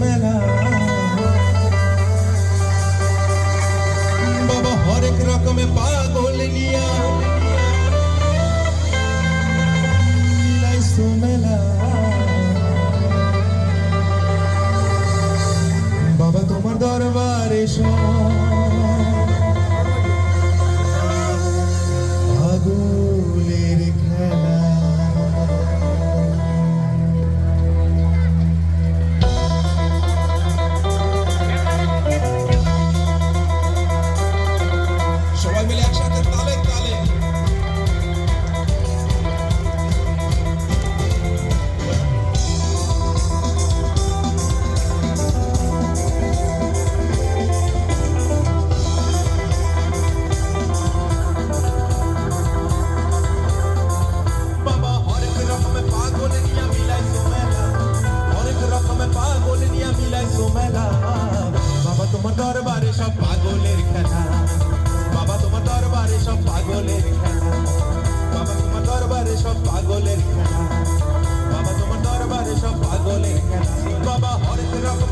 মেলা বাবা হরেক রকমে পাগল নিয়া মিলাইছো মেলা বাবা তোমার দরবারে পাগলের খেলা। সবাই মিলে একসাথে তালে তালে বাবা তোমার দরবারে সব পাগলের খেলা বাবা তোমার দরবারে সব পাগলের খেলা বাবা তোমার দরবারে সব পাগলের খেলা বাবা তোমার দরবারে সব পাগলের খেলা বাবা হরেক রকম